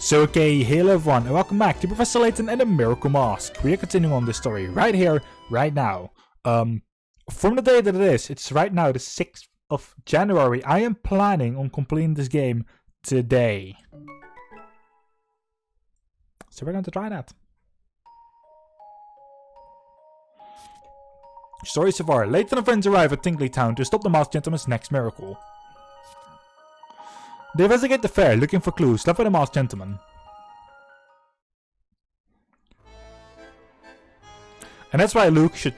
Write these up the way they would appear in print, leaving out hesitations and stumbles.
So okay, hello everyone and welcome back to Professor Layton and the Miracle Mask. We are continuing on this story right here, right now. From the day that it is, it's right now the 6th of January. I am planning on completing this game today. So we're going to try that. Story so far. Layton and friends arrive at Tinkley Town to stop the Masked Gentleman's next miracle. They investigate the fair, looking for clues left by the Masked Gentleman. And that's why Luke should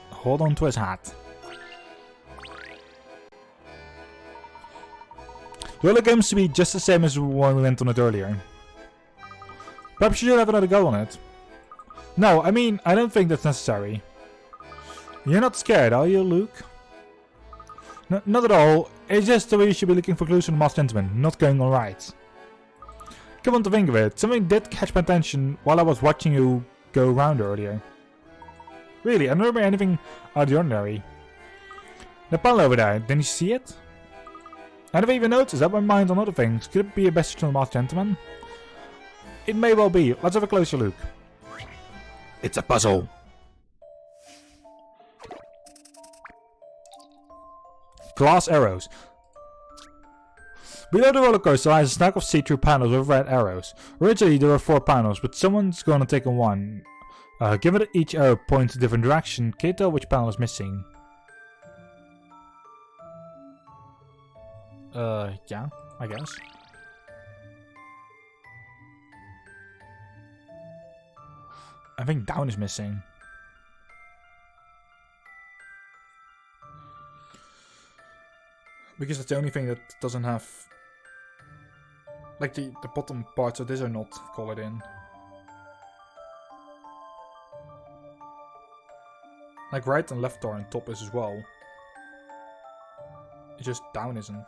hold on to his hat. The other games to be just the same as when we went on it earlier. Perhaps you should have another go on it. No, I mean, I don't think that's necessary. You're not scared, are you, Luke? No, not at all. It's just the way you should be looking for clues from the Masked Gentleman, not going alright. Come on to think of it, something did catch my attention while I was watching you go around earlier. Really, I don't remember anything out of the ordinary. The panel over there, didn't you see it? I never even noticed that. My mind on other things. Could it be a message from the Masked Gentleman? It may well be. Let's have a closer look. It's a puzzle. Glass arrows. Below the roller coaster lies a stack of see-through panels with red arrows. Originally there were 4 panels, but someone's gonna take on one. Given that each arrow points a different direction, can you tell which panel is missing? Yeah, I guess. I think down is missing. Because it's the only thing that doesn't have... Like the bottom parts of this are not colored in. Like right and left are and top is as well. It's just down isn't.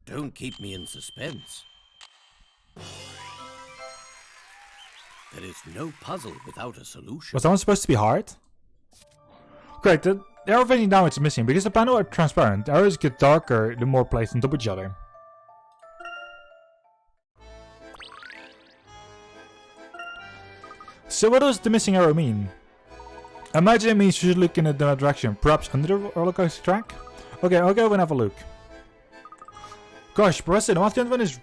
Don't keep me in suspense. There is no puzzle without a solution. Was that one supposed to be hard? Correct, the arrow facing downwards is missing because the panels are transparent. The arrows get darker the more placed on top of each other. So what does the missing arrow mean? I imagine it means you should look in a different direction, perhaps under the roller coaster track? Okay, I'll go and have a look. Gosh, Professor, the Masked Gentleman is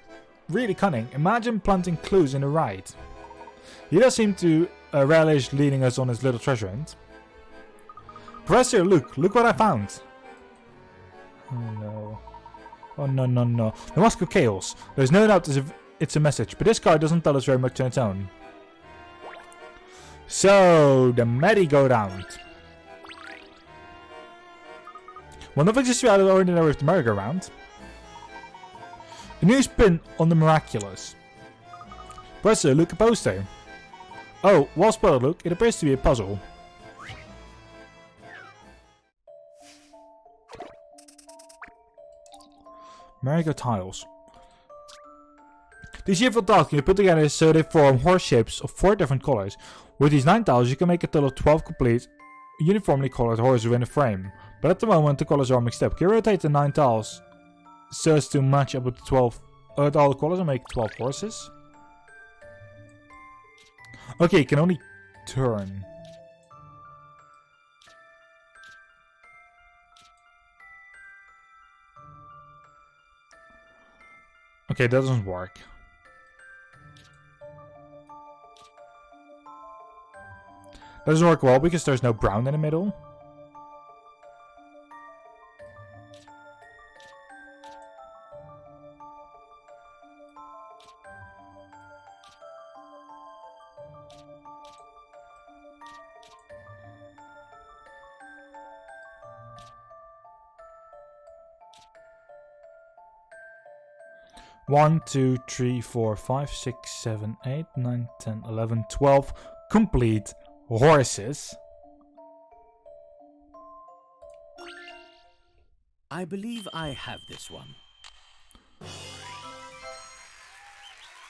really cunning. Imagine planting clues in the ride. He does seem to relish leading us on his little treasure hunt. Professor, look what I found. Oh no. Oh no, no, no. The Mask of Chaos. There's no doubt it's a message, but this card doesn't tell us very much on its own. So, the merry-go-round. Well, nothing seems to be out of the ordinary with the merry-go-round. A new spin on the miraculous. Professor, look, a poster. Oh, well spotted, look. It appears to be a puzzle. Merry-go tiles. These cheerful tiles can be put together so they form horse shapes of 4 different colors. With these 9 tiles you can make a total of 12 complete, uniformly colored horses within a frame. But at the moment the colors are mixed up. Can you rotate the 9 tiles so as to match up with the 12 all the colors and make 12 horses? Okay, you can only turn. Okay, that doesn't work. Doesn't work well because there's no brown in the middle. One, 2, 3, 4, 5, 6, 7, 8, 9, 10, 11, 12 complete horses. I believe I have this one.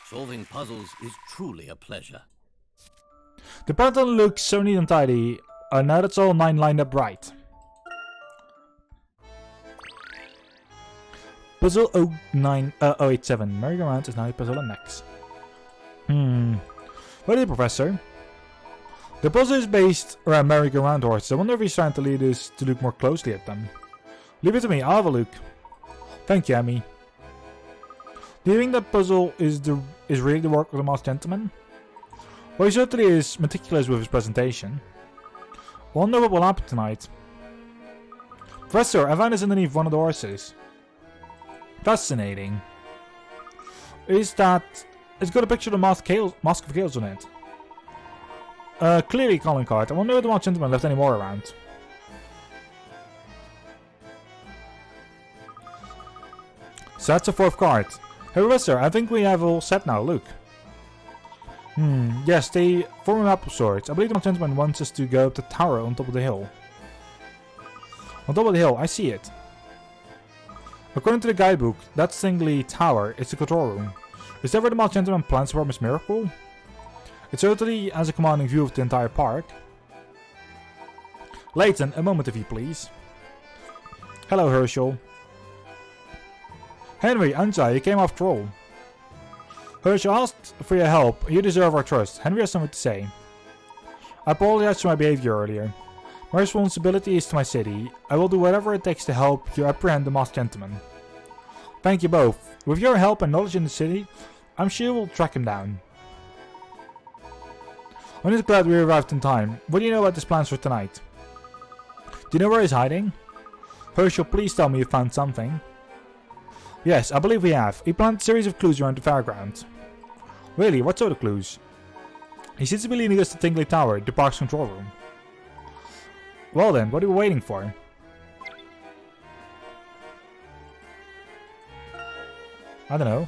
Solving puzzles is truly a pleasure. The pattern looks so neat and tidy. Now that's all 9 lined up right. Puzzle 087. Merry-go-round is now a puzzle on next. What is it, Professor? The puzzle is based around merry-go-round horses. I wonder if he's trying to lead us to look more closely at them. Leave it to me, I'll have a look. Thank you, Emmy. Do you think that puzzle is really the work of the masked gentleman? Well, he certainly is meticulous with his presentation. Wonder what will happen tonight. Professor, I found this underneath one of the horses. Fascinating. It's got a picture of the Mask of Chaos on it. Clearly a calling card. I wonder if the masked gentleman left any more around. So that's the 4th card. Hey Professor, I think we have all set now, look. Yes, they form a map of sorts. I believe the masked gentleman wants us to go up the tower on top of the hill. On top of the hill, I see it. According to the guidebook, that singly tower is the control room. Is that where the masked gentleman plans to perform his miracle? It certainly has a commanding view of the entire park. Layton, a moment if you please. Hello Herschel. Henry, Anja, you came after all. Herschel asked for your help. You deserve our trust. Henry has something to say. I apologize for my behavior earlier. My responsibility is to my city. I will do whatever it takes to help you apprehend the masked gentleman. Thank you both. With your help and knowledge in the city, I'm sure we'll track him down. I'm just glad we arrived in time. What do you know about his plans for tonight? Do you know where he's hiding? Herschel, please tell me you found something. Yes, I believe we have. He planted a series of clues around the fairground. Really? What sort of clues? He seems to be leading us to Tingley Tower, the park's control room. Well then, what are we waiting for? I don't know.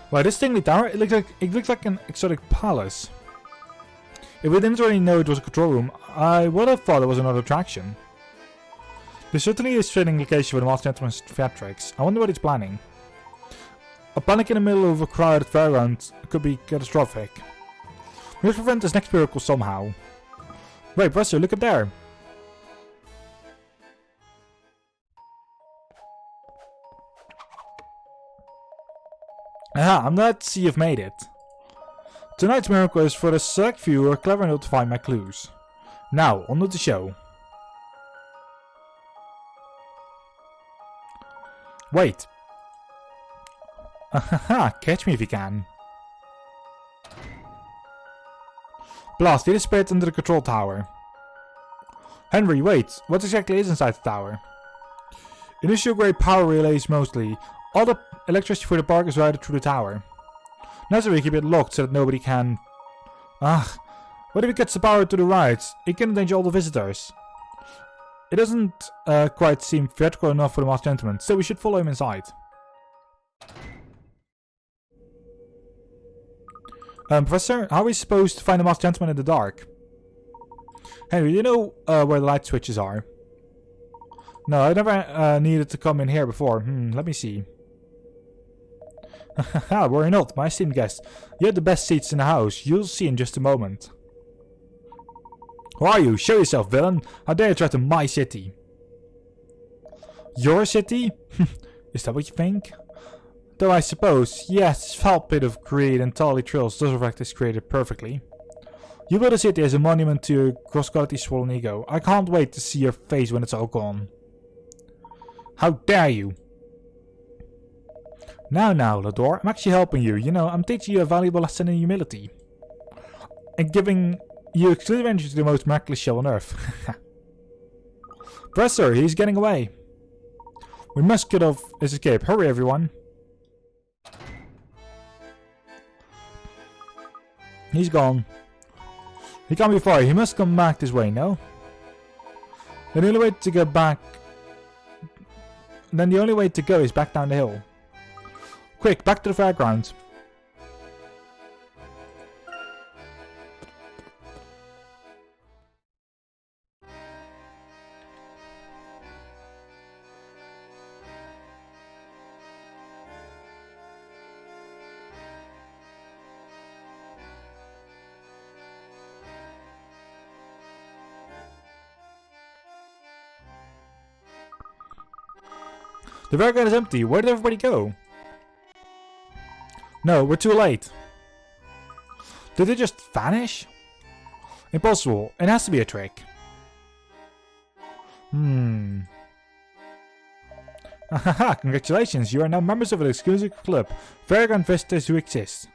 Well, this Tingley Tower, it looks like an exotic palace. If we didn't already know it was a control room, I would have thought it was another attraction. This certainly is a fitting location for the masked gentleman's theatrics. I wonder what he's planning. A panic in the middle of a crowded fairground could be catastrophic. We must prevent this next miracle somehow. Wait, Professor, look up there. Aha, I'm glad to see you've made it. Tonight's miracle is for the select few who are clever enough to find my clues. Now, on with the show. Wait. Haha, catch me if you can. Blast, he disappeared under the control tower. Henry, wait, what exactly is inside the tower? Initial grade power relays mostly. All the electricity for the park is routed through the tower. Necessary keep it locked so that nobody can... what if it gets the power to the rides? It can endanger all the visitors. It doesn't quite seem theatrical enough for the masked gentleman, so we should follow him inside. Professor, how are we supposed to find the masked gentleman in the dark? Henry, do you know where the light switches are? No, I never needed to come in here before. Let me see. Haha, worry not, my esteemed guest. You have the best seats in the house. You'll see in just a moment. Who are you? Show yourself, villain. How dare you threaten my city? Your city? Is that what you think? Though I suppose, yes, this foul pit of greed and totally thrills does reflect this created perfectly. You build a city as a monument to your gross-quality swollen ego. I can't wait to see your face when it's all gone. How dare you? Now, Lador, I'm actually helping you. You know, I'm teaching you a valuable lesson in humility. And giving you exclusive entry to the most miraculous show on Earth. Professor, he's getting away. We must get off his escape. Hurry, everyone. He's gone. He can't be far. He must come back this way, no? The only way to go back... Then the only way to go is back down the hill. Quick, back to the fairground. The Vargon is empty. Where did everybody go? No, we're too late. Did they just vanish? Impossible. It has to be a trick. Haha, congratulations. You are now members of an exclusive club. Vargon visitors who exist.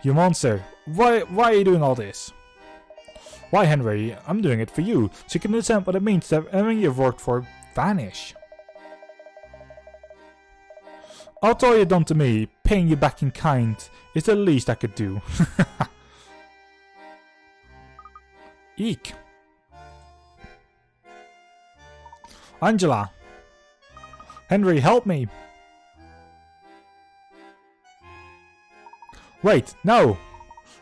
You monster. Why are you doing all this? Why, Henry? I'm doing it for you, so you can understand what it means to have everything you've worked for vanish. After all you've done to me, paying you back in kind is the least I could do. Eek. Angela. Henry, help me. Wait, no.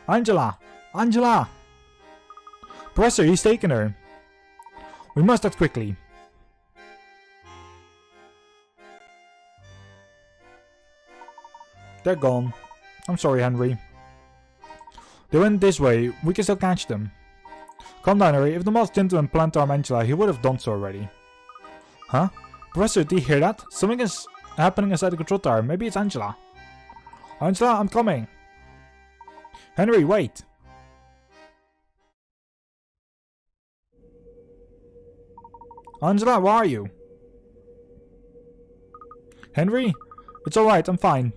Angela. Angela. Professor, he's taken her. We must act quickly. They're gone. I'm sorry, Henry. They went this way. We can still catch them. Calm down, Henry. If the moth gentleman planned to harm Angela, he would have done so already. Huh? Professor, do you hear that? Something is happening inside the control tower. Maybe it's Angela. Angela, I'm coming. Henry, wait. Angela, where are you? Henry? It's alright, I'm fine.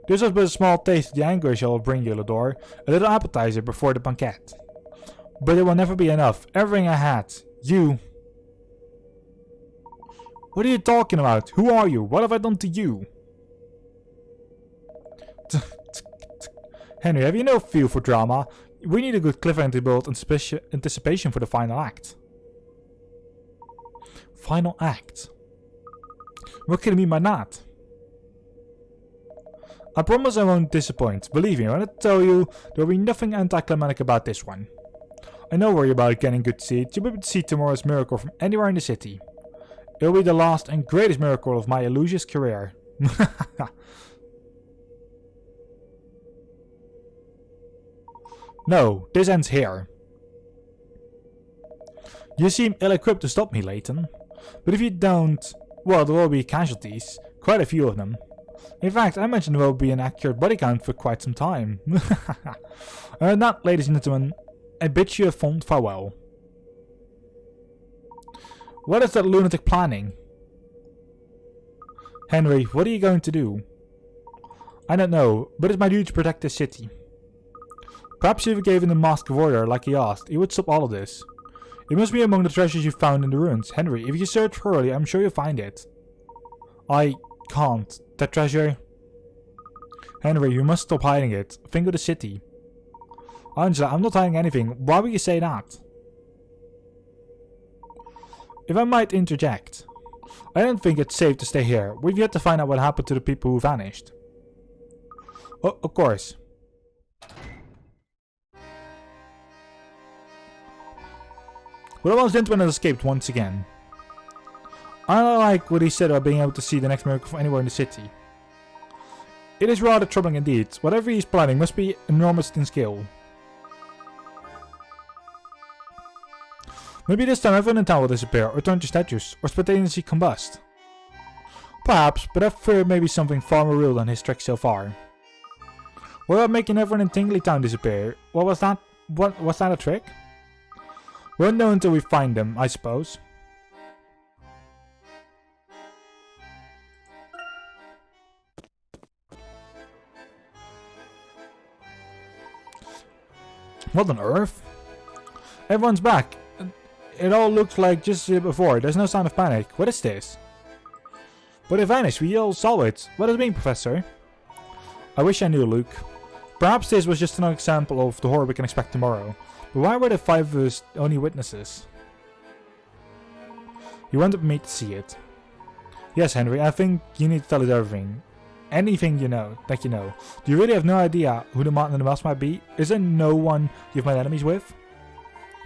This was but a small taste of the anguish I will bring you, Lador. A little appetizer before the banquet. But it will never be enough. Everything I had. You. What are you talking about? Who are you? What have I done to you? Henry, have you no feel for drama? We need a good cliffhanger to build anticipation for the final act. Final act? What can it mean by that? I promise I won't disappoint. Believe me, when I tell you, there will be nothing anticlimactic about this one. I know where you're about getting good seats. You'll be able to see tomorrow's miracle from anywhere in the city. It will be the last and greatest miracle of my illustrious career. No, this ends here. You seem ill-equipped to stop me, Layton. But if you don't, well, there will be casualties. Quite a few of them. In fact, I imagine there will be an accurate body count for quite some time. And that, ladies and gentlemen, I bid you a fond farewell. What is that lunatic planning? Henry, what are you going to do? I don't know, but it's my duty to protect this city. Perhaps if you gave him the Mask of Order like he asked, he would stop all of this. It must be among the treasures you found in the ruins. Henry, if you search thoroughly, I'm sure you'll find it. I can't. That treasure? Henry, you must stop hiding it. Think of the city. Angela, I'm not hiding anything. Why would you say that? If I might interject, I don't think it's safe to stay here. We've yet to find out what happened to the people who vanished. Oh, of course. Well, the gentleman has escaped once again. I don't like what he said about being able to see the next miracle from anywhere in the city. It is rather troubling indeed. Whatever he's planning must be enormous in scale. Maybe this time everyone in town will disappear, or turn to statues, or spontaneously combust. Perhaps, but I fear maybe something far more real than his tricks so far. What about making everyone in Tingly Town disappear? What was that? What was that a trick? We won't know until we find them, I suppose. What on earth? Everyone's back. It all looks like just before. There's no sign of panic. What is this? But it vanished. We all saw it. What does it mean, Professor? I wish I knew, Luke. Perhaps this was just another example of the horror we can expect tomorrow. But why were the 5 of us only witnesses? You wanted me to see it. Yes, Henry, I think you need to tell us everything. Anything you know, that you know. Do you really have no idea who the man in the mask might be? Is there no one you've made enemies with?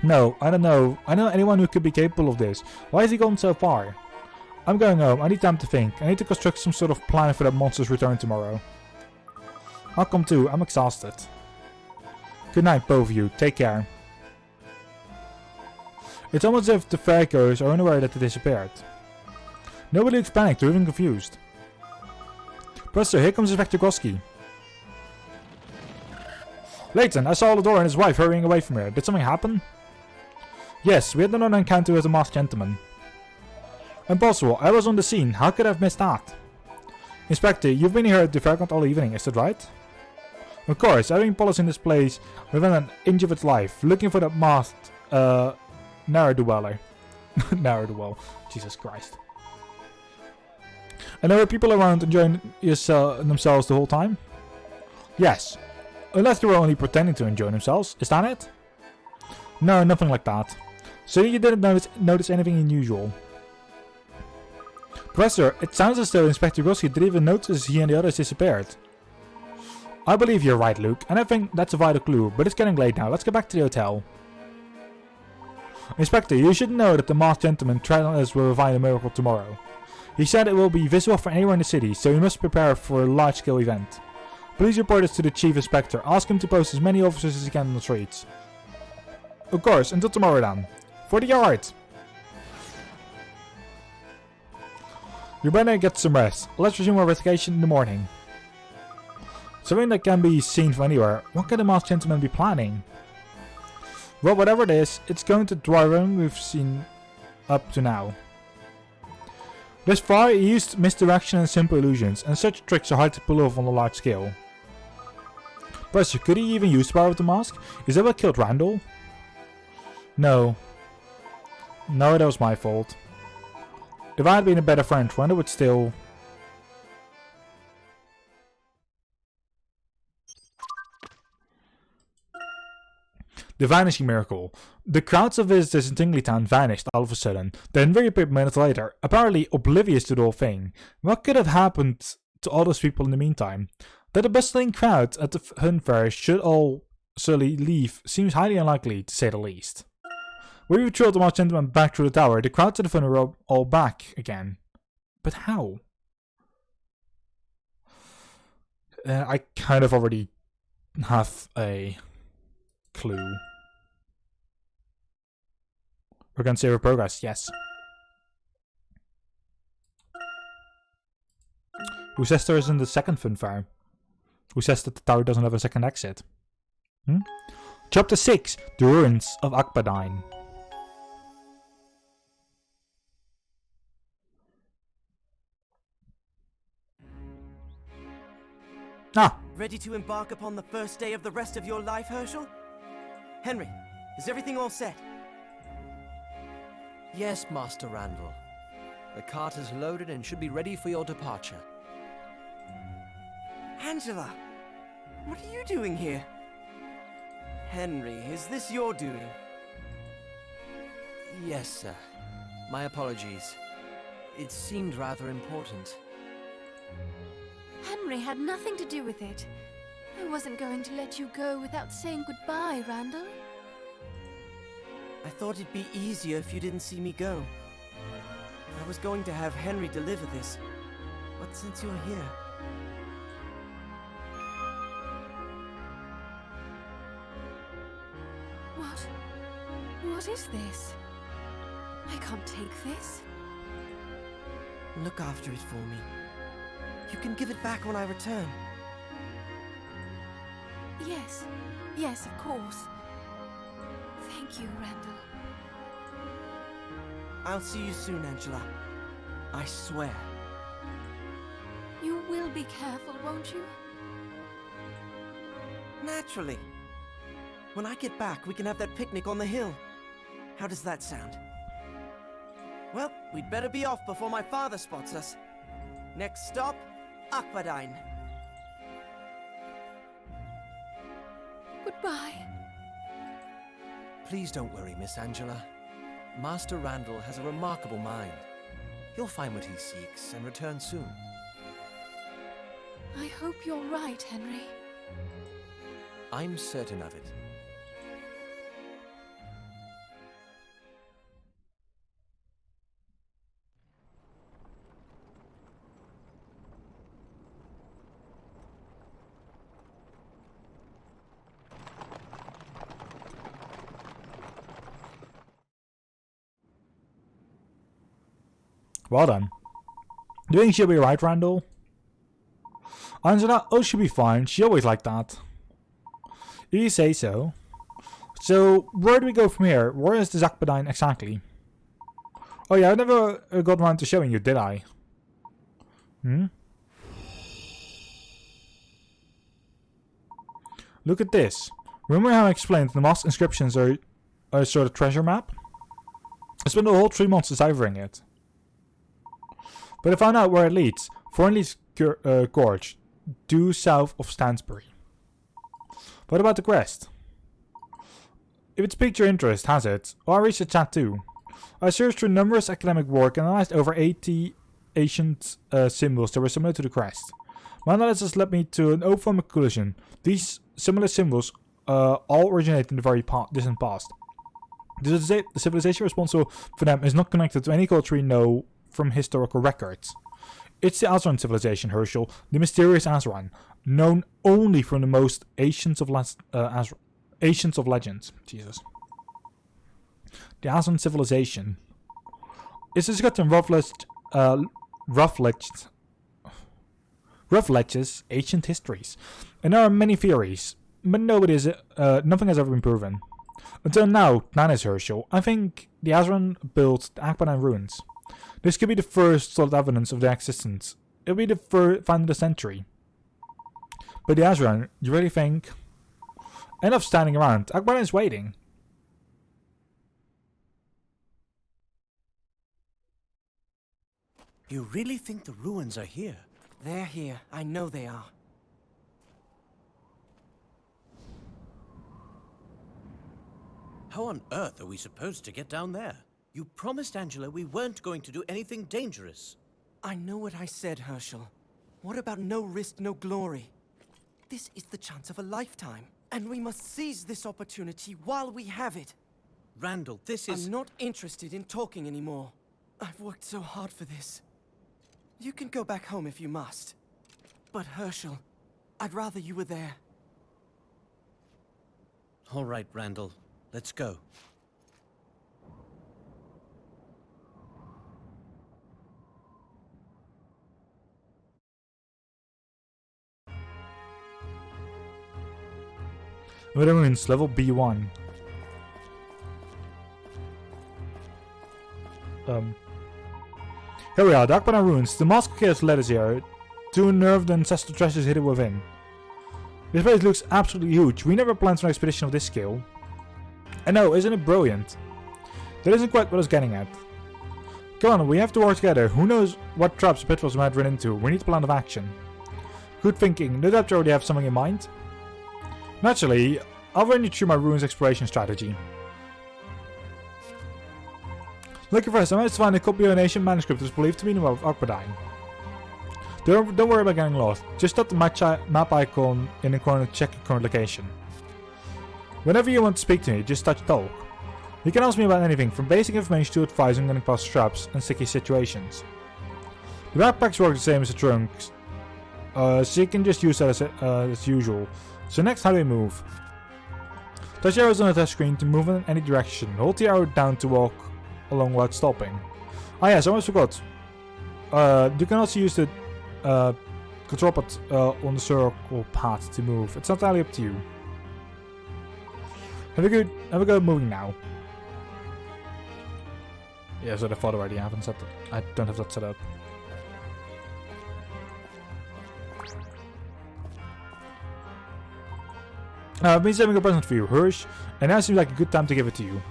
No, I don't know. I know anyone who could be capable of this. Why has he gone so far? I'm going home. I need time to think. I need to construct some sort of plan for that monster's return tomorrow. I'll come too. I'm exhausted. Good night, both of you. Take care. It's almost as if the fairgoers are unaware that they disappeared. Nobody looks panicked or even confused. Professor, here comes Inspector Goski. Layton, I saw Lador and his wife hurrying away from here. Did something happen? Yes, we had another encounter with a masked gentleman. Impossible, I was on the scene. How could I have missed that? Inspector, you've been here at the Fairground all evening, is that right? Of course, I've been policing this place within an inch of its life, looking for that masked, ne'er-do-weller. Ne'er-do-well. Jesus Christ. And there were people around enjoying themselves the whole time? Yes. Unless they were only pretending to enjoy themselves. Is that it? No, nothing like that. So you didn't notice anything unusual? Professor, it sounds as though Inspector Goski didn't even notice he and the others disappeared. I believe you're right, Luke, and I think that's a vital clue, but it's getting late now. Let's get back to the hotel. Inspector, you should know that the masked gentleman threatened us will find a miracle tomorrow. He said it will be visible for anyone in the city, so we must prepare for a large-scale event. Please report this to the Chief Inspector. Ask him to post as many officers as he can on the streets. Of course, until tomorrow then. For the yard! You better get some rest. Let's resume our investigation in the morning. Something that can be seen from anywhere. What can the masked gentleman be planning? Well, whatever it is, it's going to dwarf everything we've seen up to now. Thus far, he used misdirection and simple illusions, and such tricks are hard to pull off on a large scale. Professor, could he even use the power of the mask? Is that what killed Randall? No. No, that was my fault. If I had been a better friend, Randall would still... The Vanishing Miracle. The crowds of visitors in Tingley Town vanished all of a sudden, then reappeared minutes later, apparently oblivious to the whole thing. What could have happened to all those people in the meantime? That the bustling crowd at the Hun Fair should all suddenly leave seems highly unlikely, to say the least. When we patrolled the masked gentleman back through the tower, the crowds at the fun were all back again. But how? I kind of already have a clue. We're going to save our progress, yes. Who says there isn't a second fun fair? Who says that the tower doesn't have a second exit? Chapter 6, The Ruins of Akbadine. Ah! Ready to embark upon the first day of the rest of your life, Herschel? Henry, is everything all set? Yes, Master Randall. The cart is loaded and should be ready for your departure. Angela, what are you doing here? Henry, is this your doing? Yes, sir. My apologies. It seemed rather important. Henry had nothing to do with it. I wasn't going to let you go without saying goodbye, Randall. I thought it'd be easier if you didn't see me go. I was going to have Henry deliver this, but since you're here... What is this? I can't take this. Look after it for me. You can give it back when I return. Yes, of course. Thank you, Randall. I'll see you soon, Angela. I swear. You will be careful, won't you? Naturally. When I get back, we can have that picnic on the hill. How does that sound? Well, we'd better be off before my father spots us. Next stop, Akbadine. Goodbye. Please don't worry, Miss Angela. Master Randall has a remarkable mind. He'll find what he seeks and return soon. I hope you're right, Henry. I'm certain of it. Well done. Do you think she'll be right, Randall? Angela, oh, she'll be fine. She always like that. If you say so. So, where do we go from here? Where is the Zakpadine exactly? Oh yeah, I never got around to showing you, did I? Look at this. Remember how I explained the mask inscriptions are a sort of treasure map? I spent the whole 3 months deciphering it. But I found out where it leads. Thornley's Gorge, due south of Stansbury. What about the crest? If it's piqued your interest, has it? Well, I researched that too. I searched through numerous academic work and analyzed over 80 ancient symbols that were similar to the crest. My analysis led me to an overwhelming conclusion. These similar symbols all originate in the very distant past. The civilization responsible for them is not connected to any culture we know from historical records. It's the Azran civilization, Herschel, the mysterious Azran, known only from the most ancients of legends. Jesus. The Azran civilization. It's discussed in Ruffledge's ancient histories, and there are many theories, but nothing has ever been proven. Until now, that is Herschel. I think the Azran built the Akbadan ruins. This could be the first solid evidence of their existence. It will be the find of the century. But the Azran, you really think? Enough standing around. Akbadan is waiting. You really think the ruins are here? They're here. I know they are. How on earth are we supposed to get down there? You promised Angela we weren't going to do anything dangerous. I know what I said, Herschel. What about no risk, no glory? This is the chance of a lifetime, and we must seize this opportunity while we have it. Randall, this is... I'm not interested in talking anymore. I've worked so hard for this. You can go back home if you must. But Herschel, I'd rather you were there. All right, Randall. Let's go. Ruins, level B1. Here we are, Dark Banner Ruins. The Mask of Chaos led us here to unearth the ancestral treasures hidden within. This place looks absolutely huge. We never planned for an expedition of this scale. And no, isn't it brilliant? That isn't quite what I was getting at. Come on, we have to work together. Who knows what traps or pitfalls we might run into. We need a plan of action. Good thinking. No doubt you already have something in mind. Naturally, I'll run you through my ruins exploration strategy. Looking first, I managed to find a copy of an ancient manuscript that is believed to be in the map of Akbadine. Don't worry about getting lost. Just tap the map icon in the corner to check your current location. Whenever you want to speak to me, just touch talk. You can ask me about anything, from basic information to advice on getting past traps and sticky situations. The backpacks work the same as the trunks, so you can just use that as usual. So next, how do we move? Touch arrows on the touchscreen to move in any direction. Hold the arrow down to walk along without stopping. Ah yes, I almost forgot. You can also use the control pad on the circle path to move. It's entirely up to you. Have a go moving now. Yeah, so I thought already. I haven't set that. I don't have that set up. I've been saving a present for you, Hirsch, and now seems like a good time to give it to you.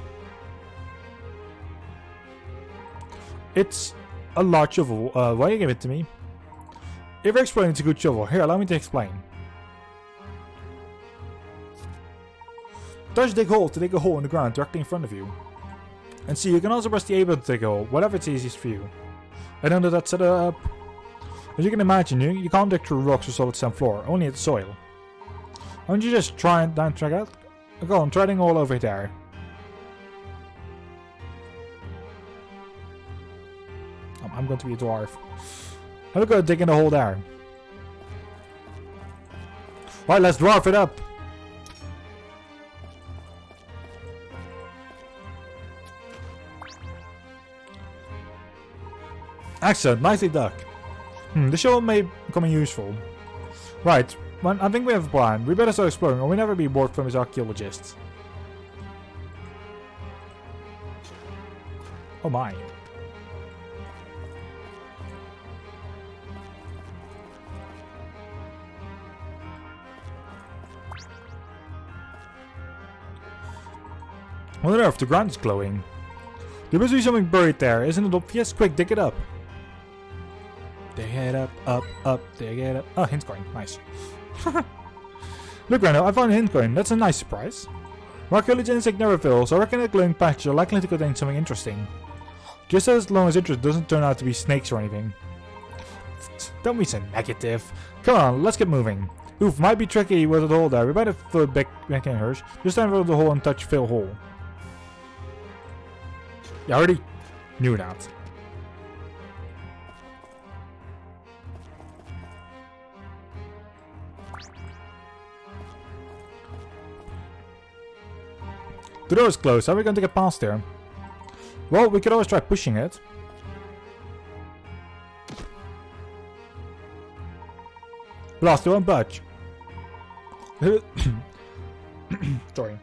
It's a large shovel. Why do you give it to me? If you're explaining it's a good shovel, here, allow me to explain. Touch dig hole to dig a hole in the ground directly in front of you. And see, you can also press the A button to dig a hole, whatever it's easiest for you. I don't know that set up. As you can imagine, you can't dig through rocks or solid sand floor, only at the soil. Why don't you just try and check out? Go on, try digging all over there. I'm going to be a dwarf. Have a go digging a hole there. Right, let's dwarf it up. Excellent, nicely done. The shovel may become useful. Right, well, I think we have a plan. We better start exploring or we'll never be bored from as archaeologists. Oh my. On earth, the ground is glowing. There must be something buried there, isn't it obvious? Quick, dig it up. Dig it up, dig it up. Oh, hint coin, nice. Look, Reno, I found a hint coin. That's a nice surprise. Archaeology insect never fails, so I reckon that glowing patch are likely to contain something interesting. Just as long as it doesn't turn out to be snakes or anything. Don't be so negative. Come on, let's get moving. Oof, might be tricky with the hole there. We better fill it back in hers. Just stand over the hole and touch fill hole. Yeah, I already knew that. The door is closed. How are we going to get past there? Well, we could always try pushing it. Blast, it won't budge. Sorry.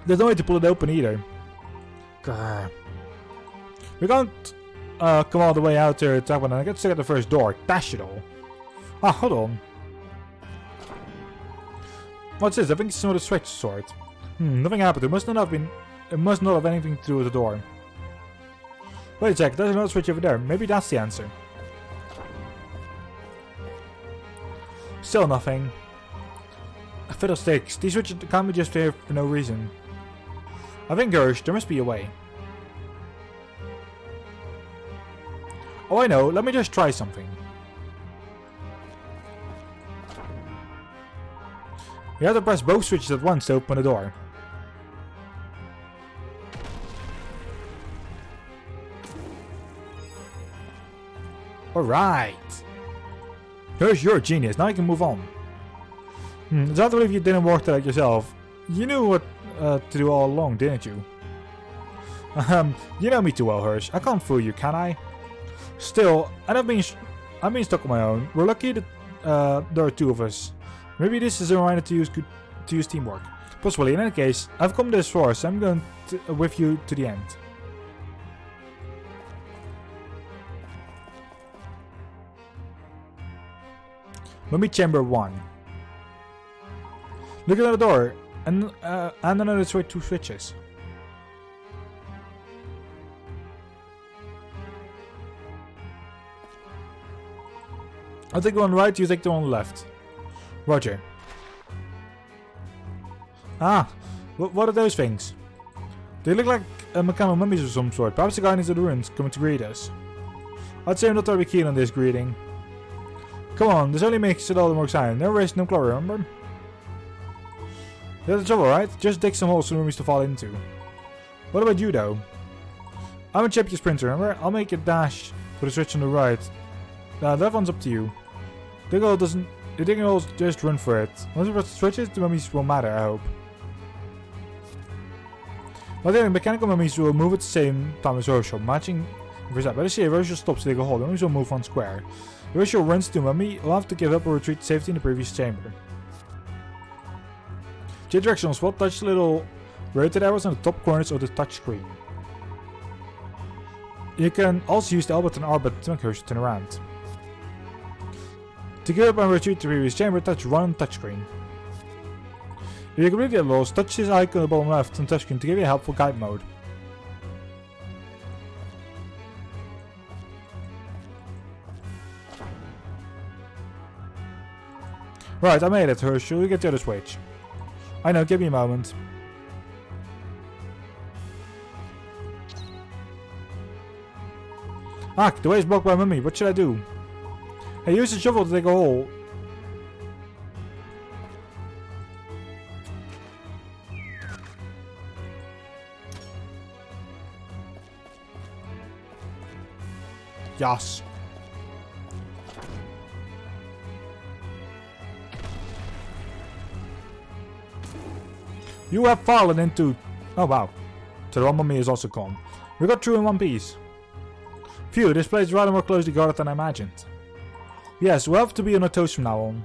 There's no way to pull it open either. Grr. We can't come all the way out there to that one and I get stuck at the first door. Dash it all. Ah, hold on. What's this? I think it's another switch sort. Nothing happened. It must not have anything to do with the door. Wait a sec, there's another switch over there. Maybe that's the answer. Still nothing. Fiddlesticks. These switches can't be just there for no reason. I think there must be a way. Oh, I know. Let me just try something. You have to press both switches at once to open the door. Alright. Here's your genius. Now you can move on. It's hard to believe you didn't work that out yourself. You knew what to do all along, didn't you? You know me too well, Hirsch. I can't fool you, can I? Still, I've been stuck on my own. We're lucky that there are two of us. Maybe this is a reminder to use teamwork. Possibly. In any case, I've come this far, so I'm going with you to the end. Mummy Chamber 1. Look at the door, and another two switches. I'll take the one right, you take the one left. Roger. Ah, what are those things? They look like mechanical mummies of some sort. Perhaps the guardians of the ruins coming to greet us. I'd say I'm not very keen on this greeting. Come on, this only makes it all the more exciting. Never waste no glory, remember? That's the trouble, right? Just dig some holes for mummies to fall into. What about you, though? I'm a champion sprinter, remember? I'll make a dash for the switch on the right. That one's up to you. The goal doesn't... The digging holes, just run for it. Once we press the switches, the mummies won't matter, I hope. Well, the mechanical mummies will move at the same time as Herschel, matching for that. Better see if Herschel stops to dig a hole, the mummies will move one square. If Herschel runs to mummy, we'll have to give up or retreat to safety in the previous chamber. J directional spot, touch the little rotated arrows on the top corners of the touchscreen. You can also use the L button and R button to make Herschel turn around. To give up and retreat to the previous chamber, touch 1 on the touchscreen. If you completely get lost, touch this icon on the bottom left on the touchscreen to give you a helpful guide mode. Right, I made it, Herschel. You get the other switch. I know, give me a moment. Ah, the way is blocked by mummy. What should I do? Hey, use the shovel to dig a hole. Yes. You have fallen into... Oh wow. So the one mummy is also gone. We got through in one piece. Phew, this place is rather more closely guarded than I imagined. Yes, we'll have to be on our toes from now on.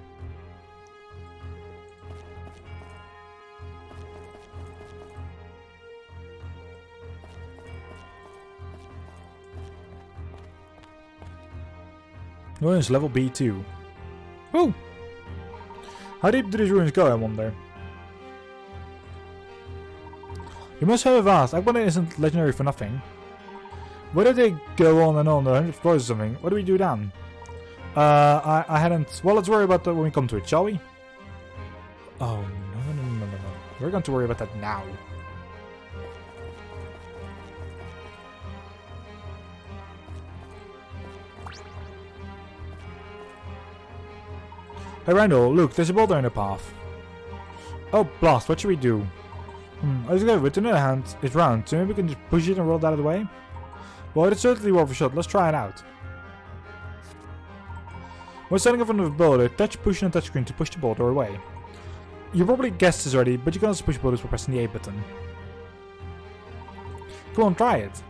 Ruins level B2. Woo! How deep do these ruins go, I wonder? You must have a vast. Aquaman isn't legendary for nothing. Why do they go on and on, 100 floors or something? What do we do then? I hadn't... Well, let's worry about that when we come to it, shall we? Oh, no. We're going to worry about that now. Hey Randall, look, there's a boulder in the path. Oh, blast, what should we do? I was good, but on the other hand, it's round, so maybe we can just push it and roll it out of the way? Well, it's certainly worth a shot, let's try it out. When standing in front of a boulder, touch push on the touchscreen to push the boulder away. You probably guessed this already, but you can also push boulders by pressing the A button. Come on, try it.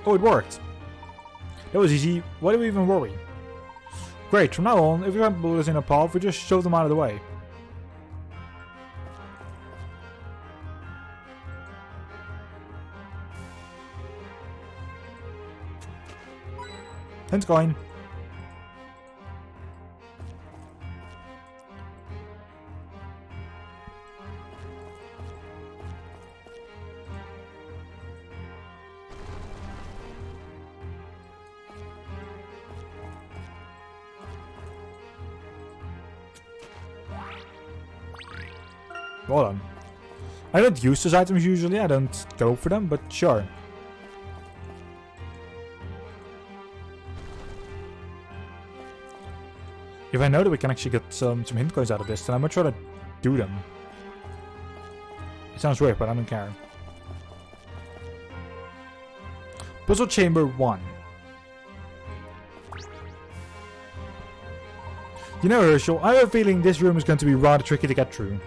Oh, it worked. That was easy. Why do we even worry? Great, from now on, if we have boulders in our path, we just shove them out of the way. Hint coin. Well done. I don't use those items usually, I don't go for them, but sure. If I know that we can actually get some hint coins out of this, then I'm much rather do them. It sounds weird, but I don't care. Puzzle Chamber 1. You know, Herschel, I have a feeling this room is going to be rather tricky to get through.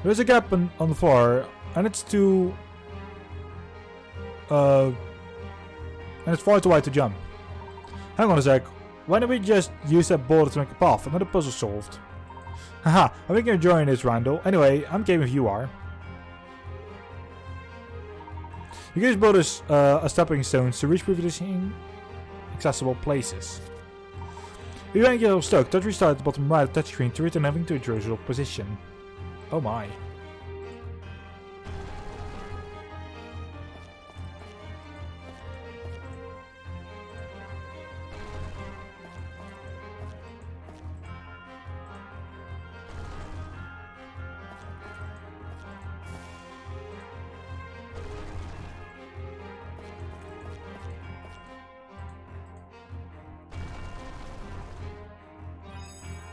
There's a gap on the floor, and it's too... and it's far too wide to jump. Hang on a sec, why don't we just use that boulder to make a path, another puzzle solved. Haha, I think you're enjoying this, Randall. Anyway, I'm game if you are. You can use boulders as stepping stones to reach previously accessible places. If you want to get stuck, touch restart at the bottom right of the touchscreen to return having to its original position. Oh my.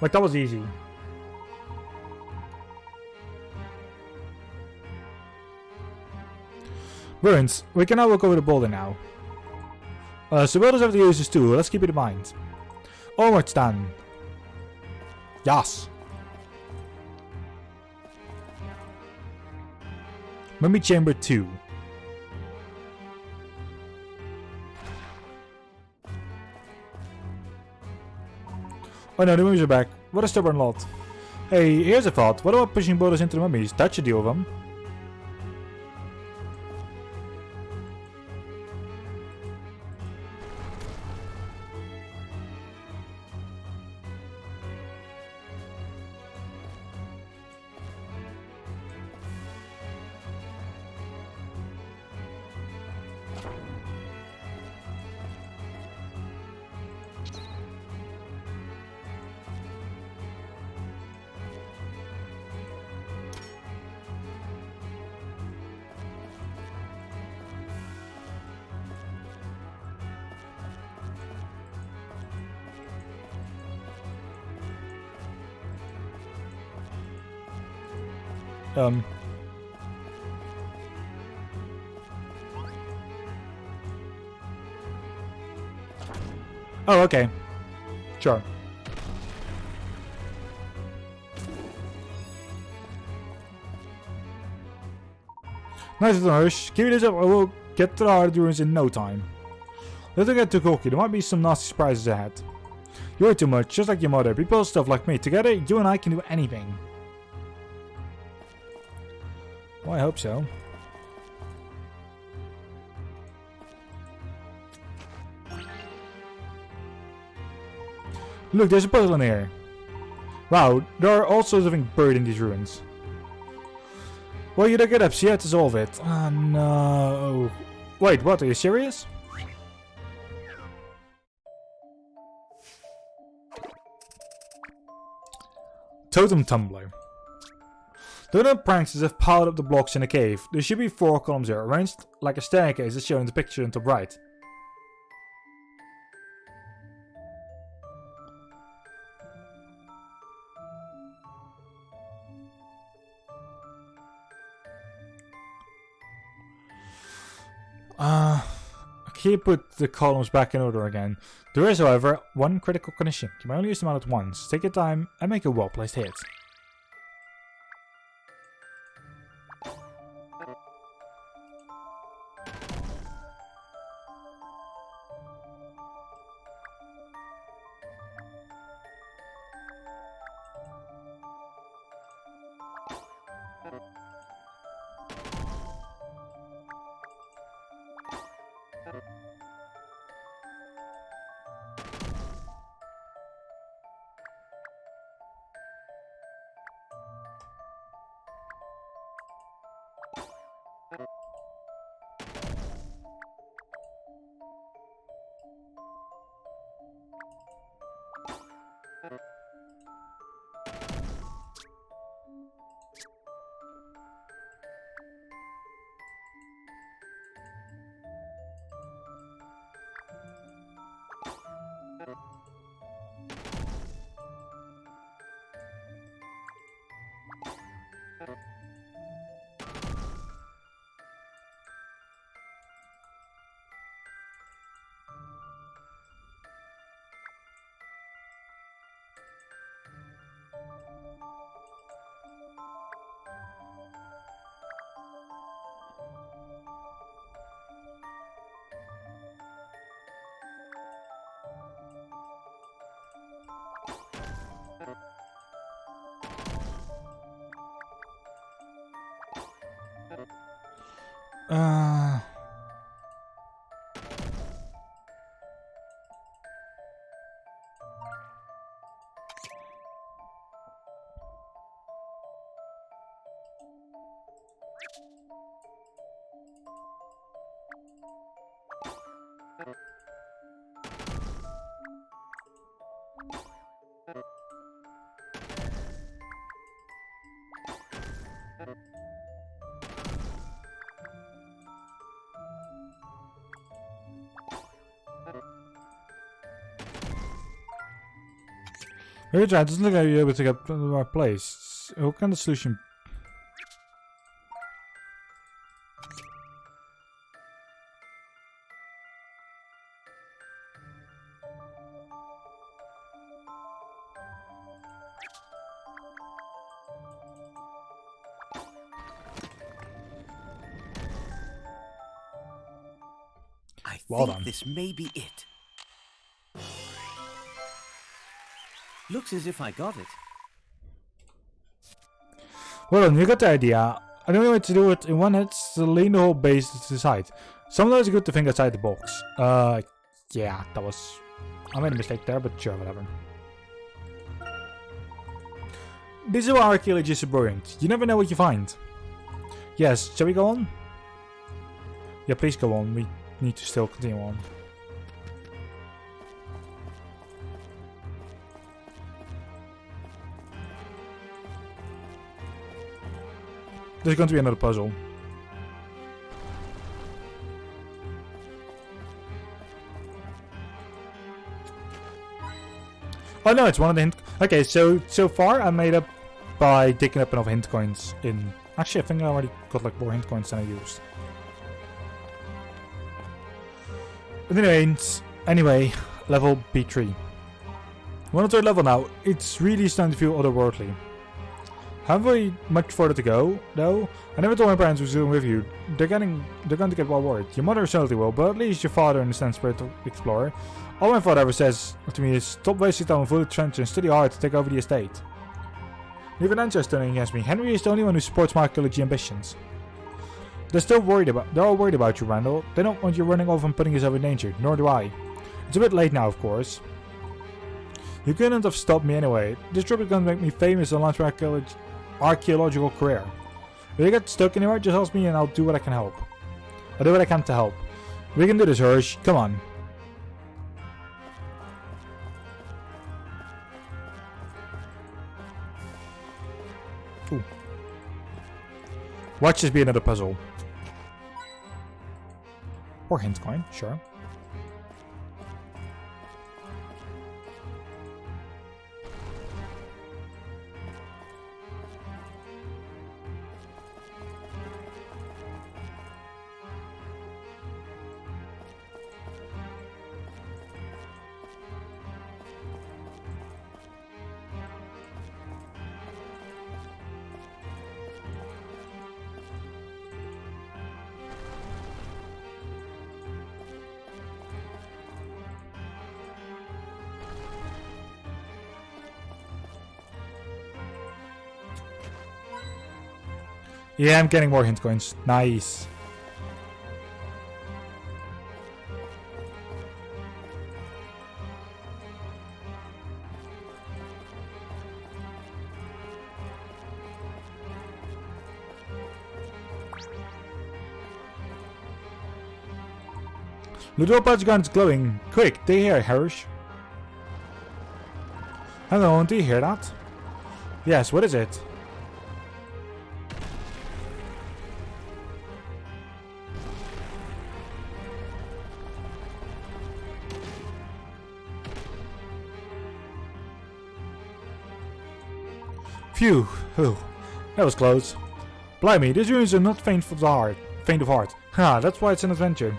Like, that was easy. Ruins. We can now walk over the boulder now. So boulders have the uses too, let's keep it in mind. Onwards then. Yes. Mummy Chamber 2. Oh no, the mummies are back. What a stubborn lot. Hey, here's a thought. What about pushing boulders into the mummies? That should deal with them. Oh, okay. Sure. Nice little Hirsch. Keep this up, I will get to the heart of the ruins in no time. Let's not get too cocky, there might be some nasty surprises ahead. You worry too much, just like your mother. People stuff like me. Together, you and I can do anything. Well, I hope so. Look, there's a puzzle in here. Wow, there are all sorts of things buried in these ruins. Well, you don't get up, so you have to solve it. Oh no. Wait, what? Are you serious? Totem Tumbler. The other pranksters have piled up the blocks in the cave. There should be 4 columns here, arranged like a staircase as shown in the picture on the top right. Can you put the columns back in order again? There is, however, one critical condition. You may only use them out at once. Take your time and make a well-placed hit. Good try, it doesn't look like you're able to get to the right place. What kind of solution? I Well think done. this may be it. Looks as if I got it. Well done, you got the idea. The only way to do it in one hit is to lean the whole base to the side. Sometimes it's good to think outside the box. Yeah, that was... I made a mistake there, but sure, whatever. This is why archaeology is so brilliant. You never know what you find. Yes, shall we go on? Yeah, please go on. We need to still continue on. There's going to be another puzzle. Oh no, it's one of the hint... Okay, so far I made up by digging up enough hint coins in... Actually, I think I already got like more hint coins than I used. But anyway, level B3. We're on the 3rd level now. It's really starting to feel otherworldly. Haven't we much further to go, though? I never told my parents who's doing with you. They're going to get well worried. Your mother certainly will, but at least your father understands spirit to explore. All my father ever says to me is, stop wasting time on foolish trench and study hard to take over the estate. You have an answer turning against me. Henry is the only one who supports my archaeology ambitions. They're all worried about you, Randall. They don't want you running off and putting yourself in danger, nor do I. It's a bit late now, of course. You couldn't have stopped me anyway. This trip is going to make me famous and launch my archaeological career. If you get stuck anywhere, just ask me and I'll do what I can help. I'll do what I can to help. We can do this, Hirsch. Come on. Ooh. Watch this be another puzzle. Or hint coin, sure. Yeah, I'm getting more hint coins. Nice. Little patch gun's glowing. Quick, do you hear, Harris? Hello, do you hear that? Yes, what is it? Phew, that was close. Blimey, these ruins are not faint of heart. Ha, that's why it's an adventure.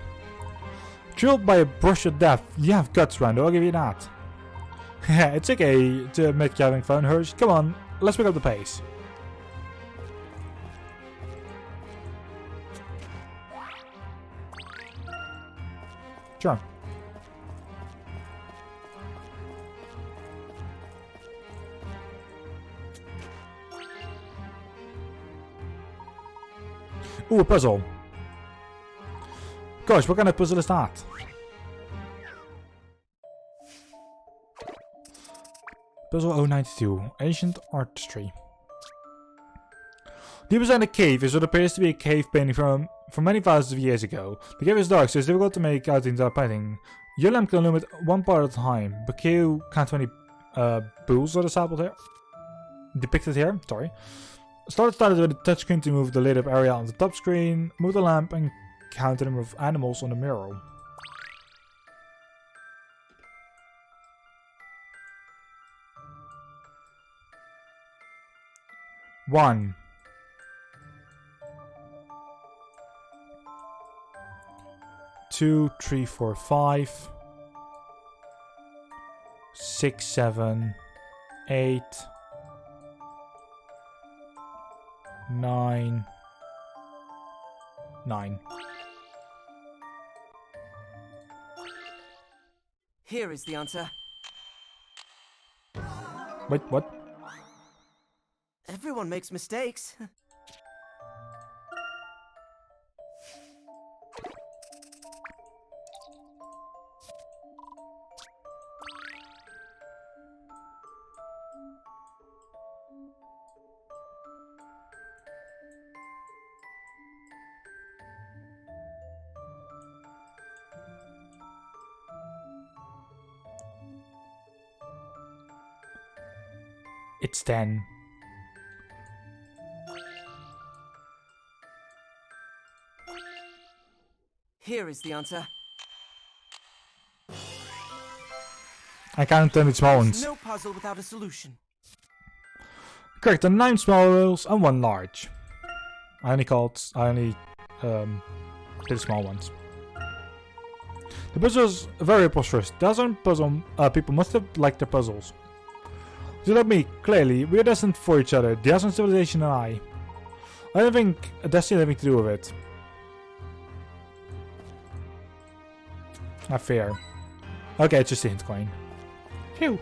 Drilled by a brush of death. You have guts, Randall, I'll give you that. It's okay to admit you're having fun, Hirsch. Come on, let's pick up the pace. Sure. Ooh, a puzzle. Gosh, what kind of puzzle is that? Puzzle 092. Ancient artistry. Deep inside the cave is what appears to be a cave painting from many thousands of years ago. The cave is dark, so it's difficult to make out the entire painting. Your lamp can illuminate one part at a time, but you can't have any pools or the here. Depicted here, sorry. Started with a touchscreen to move the lit up area on the top screen, move the lamp and count the number of animals on the mirror. One. 2, 3, 4, 5. 6, 7, 8. 9. Here is the answer. Wait, what? Everyone makes mistakes. It's 10. Here is the answer. I counted 10 small ones. No puzzle without a solution. Correct, there are 9 small whales and 1 large. I only did the small ones. The puzzle is very prosperous. Dozen puzzle people must have liked their puzzles. So let me, clearly, we are destined for each other, the Aslan civilization and I. I don't think a destiny has anything to do with it. Not fair. Okay, it's just a hint coin. Phew.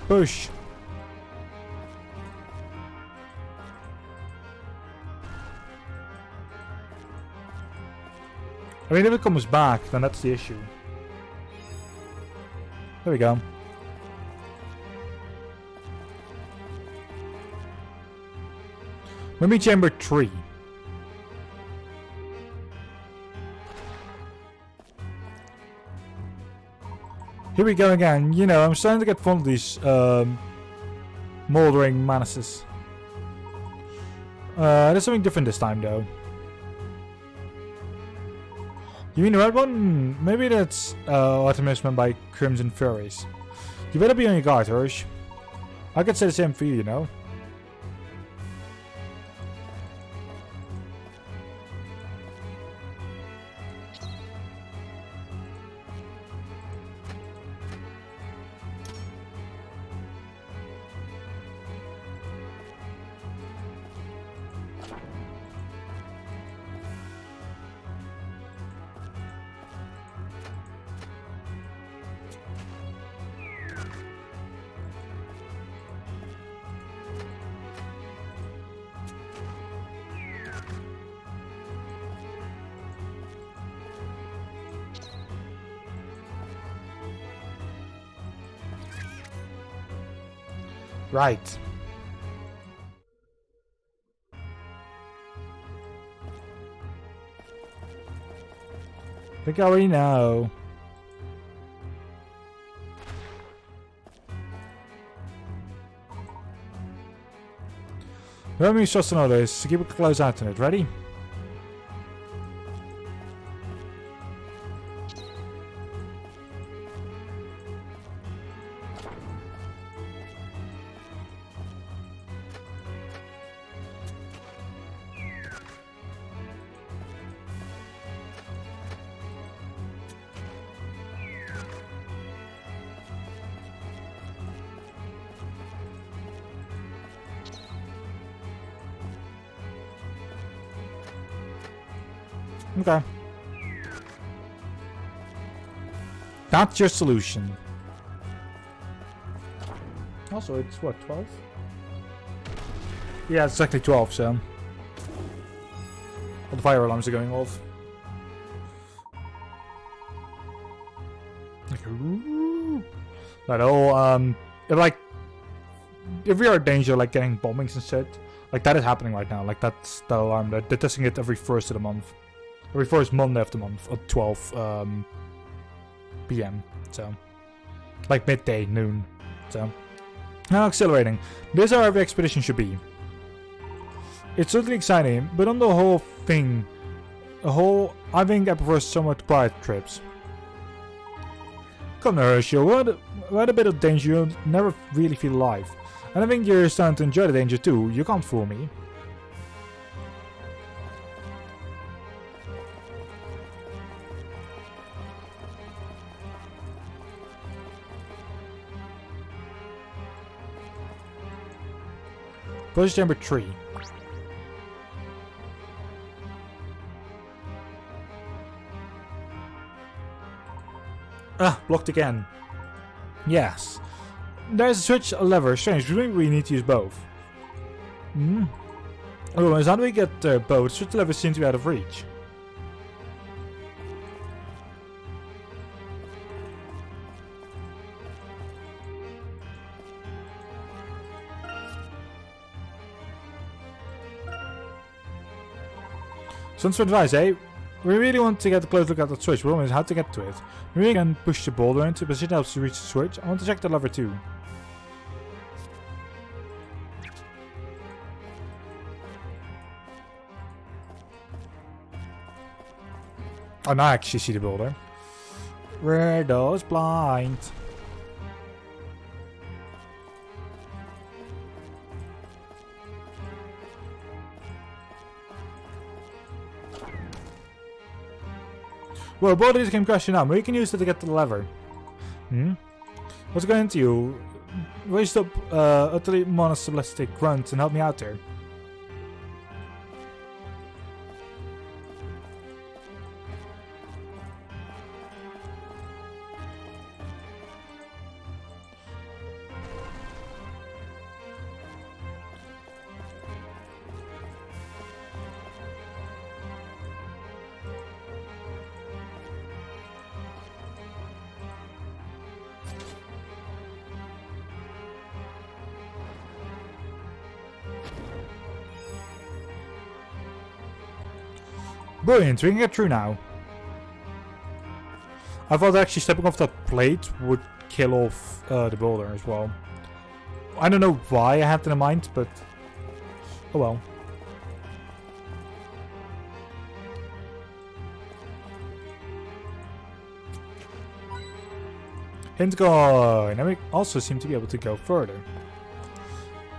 Push. I mean, if it comes back, then that's the issue. There we go. Maybe chamber 3. Here we go again. You know, I'm starting to get fond of these moldering menaces. There's something different this time, though. You mean the red one? Maybe that's Artemis by Crimson Furies. You better be on your guard, Hirsch. I could say the same for you, you know. Right. I think I already know. Let me just know this. Keep a close eye on it. Ready? Okay. That's your solution. Also, it's what, 12? Yeah, it's exactly 12, so... all the fire alarms are going off. Like, like, if we are in danger, like getting bombings and shit, like that is happening right now. Like that's the alarm. They're testing it every first of the month. Every first Monday of the month at 12 p.m. So, like midday, noon. So, now accelerating. This is how every expedition should be. It's certainly exciting, but on the whole thing, I think I prefer somewhat quiet trips. Come now, Herschel. Without a bit of danger, you'll never really feel alive. And I think you're starting to enjoy the danger too. You can't fool me. Position number 3. Ah, blocked again. Yes. There's a switch, a lever. Strange, we need to use both. Otherwise, how do we get both? Switch levers seem to be out of reach. Sounds for advice, eh? We really want to get a close look at that switch. The problem is how to get to it. We can push the boulder into a position that helps to reach the switch. I want to check the lever too. Oh, now I actually see the boulder. Riddle's blind. Well, both of these came crashing down. We can use it to get to the lever. What's going into you? Raise up utterly monosyllabic grunt and help me out there. Brilliant, we can get through now. I thought actually stepping off that plate would kill off the boulder as well. I don't know why I had that in mind, but oh well. Hint gone. Now we also seem to be able to go further.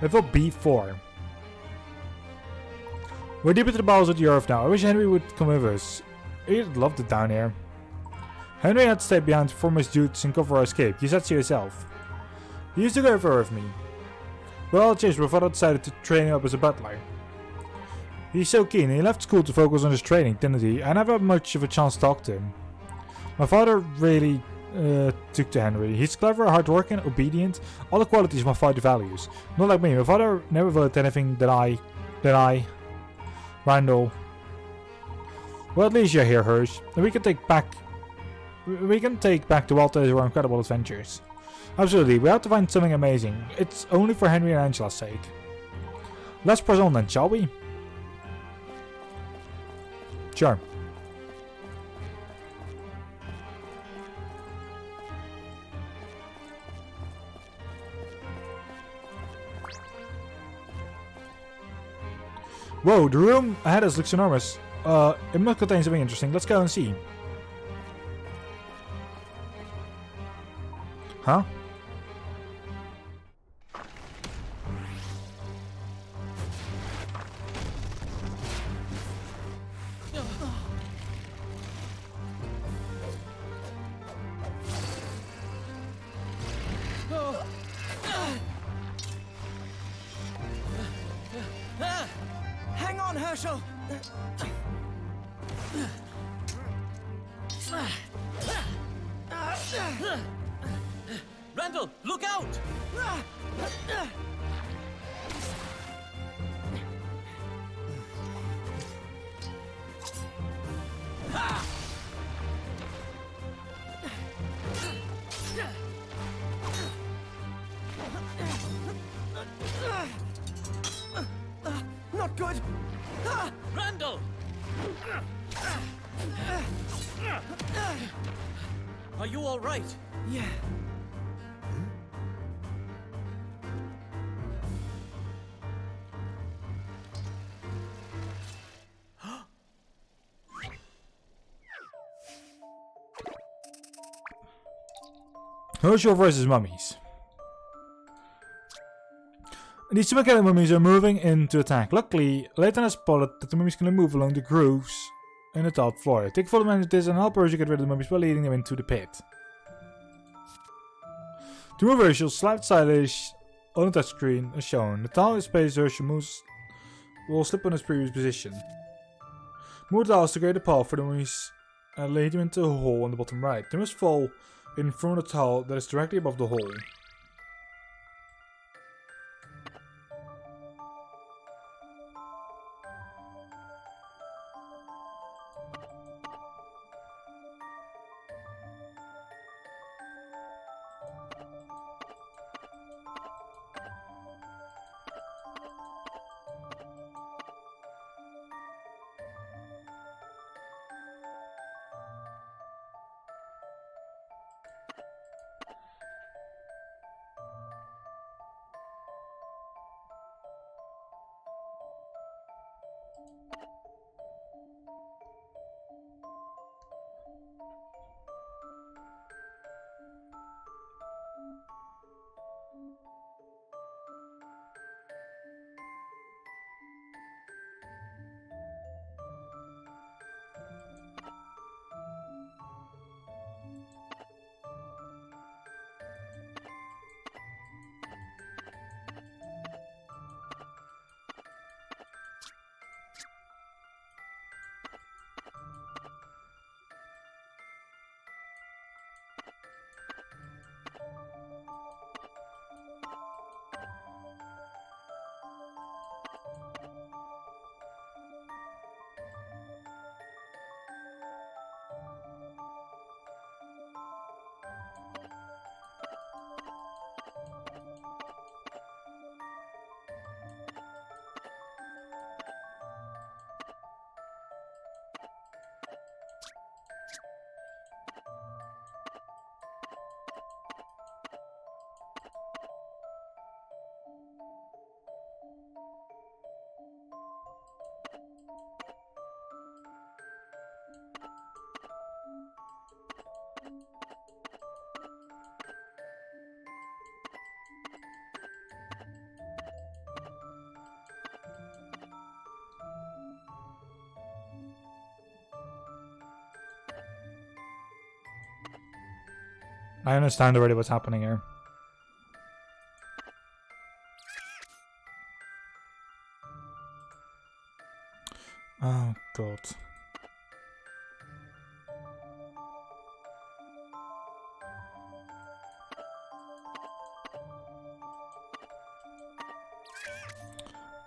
Level B4. We're deep into the bowels of the earth now. I wish Henry would come with us. He'd loved it down here. Henry had to stay behind to perform his duties and cover our escape. You said so yourself. He used to go everywhere with me. Well, it changed. My father decided to train him up as a butler. He's so keen. He left school to focus on his training, didn't he? I never had much of a chance to talk to him. My father really took to Henry. He's clever, hardworking, obedient. All the qualities my father values. Not like me. My father never valued anything that I... Randall. Well, at least you're here, Hirsch. And we can take back the wild days of our incredible adventures. Absolutely, we have to find something amazing. It's only for Henry and Angela's sake. Let's press on then, shall we? Sure. Whoa, the room ahead of us looks enormous. It must contain something interesting. Let's go and see. Huh? Hang on, Herschel! Randall, look out! Not good! Randall! Are you all right? Yeah. Herschel versus mummies. These two mechanic mummies are moving in to attack. Luckily, Layton has spotted that the mummies can move along the grooves in the top floor. Take full advantage of this and help Herschel get rid of the mummies by leading them into the pit. To move Herschel, slide sideways on the touchscreen as shown. The tile space Herschel moves will slip on his previous position. Move the tiles to create a path for the mummies and lead them into a hole on the bottom right. They must fall in front of the tile that is directly above the hole. I understand already what's happening here. Oh god.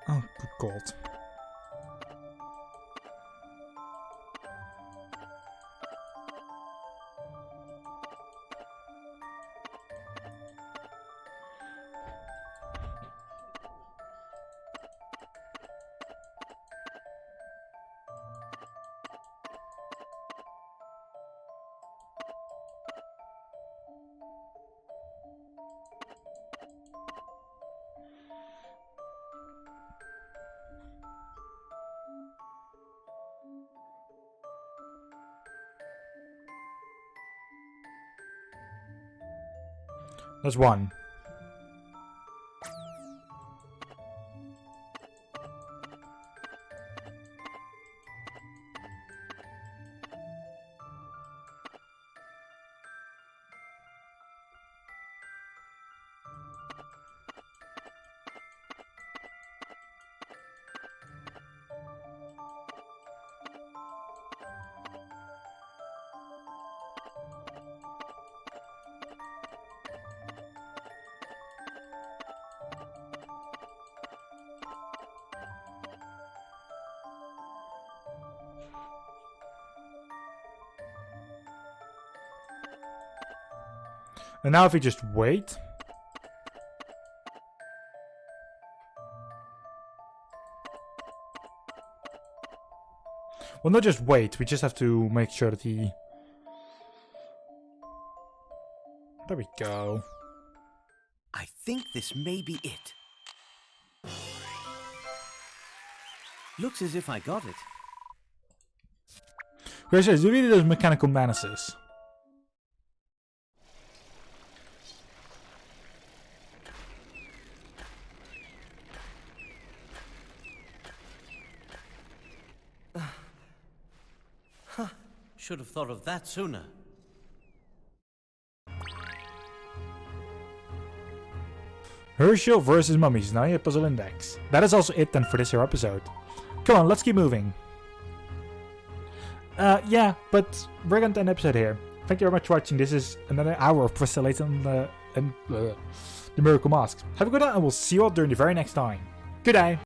Oh good god. That's one. And now if we just wait. Well, not just wait, we just have to make sure that he... There we go. I think this may be it. Looks as if I got it. Congratulations, you really those mechanical menaces. Should have thought of that sooner. Herschel versus mummies, now you have puzzle index. That is also it then for this here episode. Come on, let's keep moving. Yeah, but we're going to end the episode here. Thank you very much for watching. This is another hour of Professor Layton and the Miracle Masks. Have a good day, and we'll see you all during the very next time. Good day.